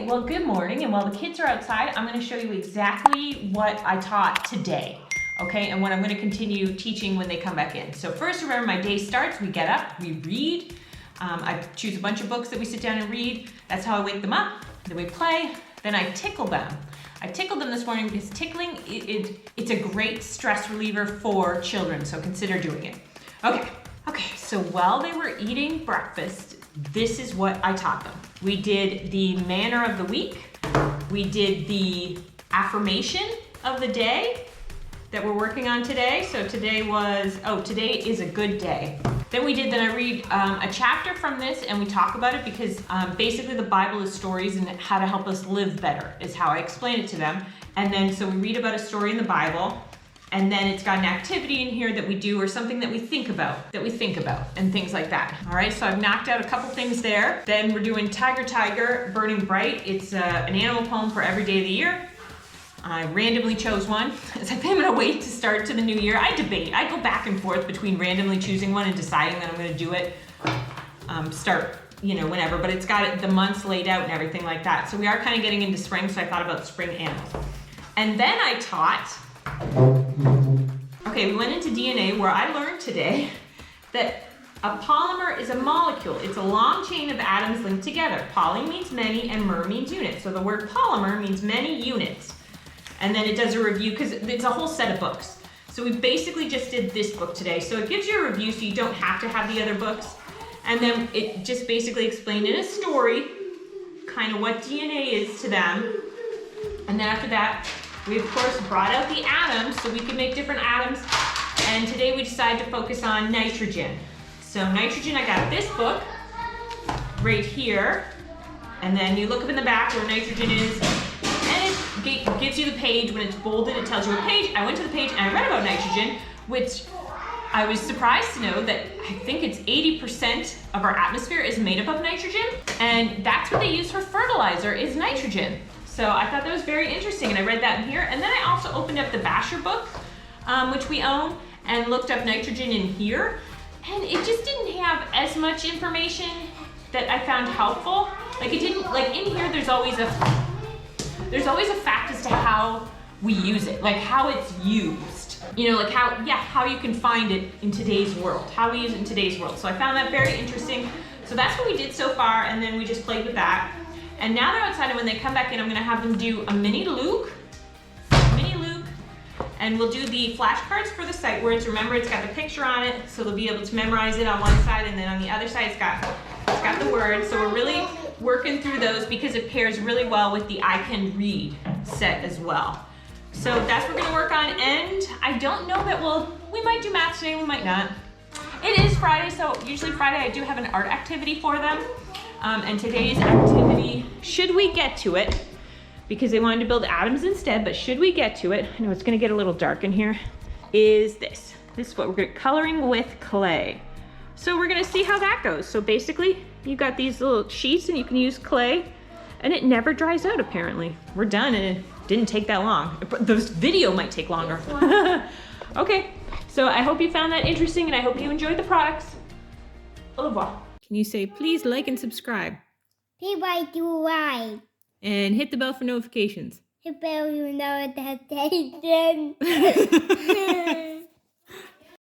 Okay, well, good morning. And while the kids are outside, I'm going to show you exactly what I taught today. Okay, and what I'm going to continue teaching when they come back in. So first, remember, my day starts, we get up, we read. I choose a bunch of books that we sit down and read. That's how I wake them up. Then we play. Then I tickle them. I tickled them this morning because tickling, it's a great stress reliever for children, so consider doing it. Okay, so while they were eating breakfast, this is what I taught them. We did the manner of the week. We did the affirmation of the day that we're working on today. So today is a good day. Then I read a chapter from this and we talk about it because basically the Bible is stories and how to help us live better is how I explain it to them. And then so we read about a story in the Bible, and then it's got an activity in here that we do or something that we think about and things like that. All right, so I've knocked out a couple things there. Then we're doing Tiger, Tiger, Burning Bright. It's an animal poem for every day of the year. I randomly chose one. As I'm gonna wait to start to the new year. I debate. I go back and forth between randomly choosing one and deciding that I'm gonna do it. Start, whenever, but it's got the months laid out and everything like that. So we are kind of getting into spring, so I thought about spring animals. And then I taught, we went into DNA where I learned today that a polymer is a molecule. It's a long chain of atoms linked together. Poly means many and mer means unit. So the word polymer means many units. And then it does a review because it's a whole set of books. So we basically just did this book today. So it gives you a review so you don't have to have the other books. And then it just basically explained in a story kind of what DNA is to them. And then after that, we of course brought out the atoms so we could make different atoms. And today we decided to focus on nitrogen. So nitrogen, I got this book right here. And then you look up in the back where nitrogen is. It gives you the page. When it's bolded, it tells you what page. I went to the page and I read about nitrogen, which I was surprised to know that I think it's 80% of our atmosphere is made up of nitrogen, and that's what they use for fertilizer is nitrogen. So I thought that was very interesting, and I read that in here. And then I also opened up the Basher book, which we own, and looked up nitrogen in here, and it just didn't have as much information that I found helpful. Like it didn't, like in here there's always a fact as to how we use it, like how it's used. Like how you can find it in today's world, how we use it in today's world. So I found that very interesting. So that's what we did so far, and then we just played with that. And now they're outside, and when they come back in, I'm gonna have them do a mini Luke, and we'll do the flashcards for the sight words. Remember, it's got the picture on it, so they'll be able to memorize it on one side, and then on the other side, it's got the words. So we're really working through those because it pairs really well with the I Can Read set as well. So that's what we're gonna work on, and I don't know that we might do math today, we might not. It is Friday, so usually Friday I do have an art activity for them. And today's activity, should we get to it, because they wanted to build atoms instead, but should we get to it, I know it's gonna get a little dark in here, is this. This is what we're gonna, coloring with clay. So we're gonna see how that goes. So basically, you got these little sheets and you can use clay, and it never dries out apparently. We're done and it didn't take that long. This video might take longer. Okay, so I hope you found that interesting and I hope you enjoyed the products. Au revoir. Can you say please like and subscribe? Please like to like. And hit the bell for notifications. Hit the bell for notifications.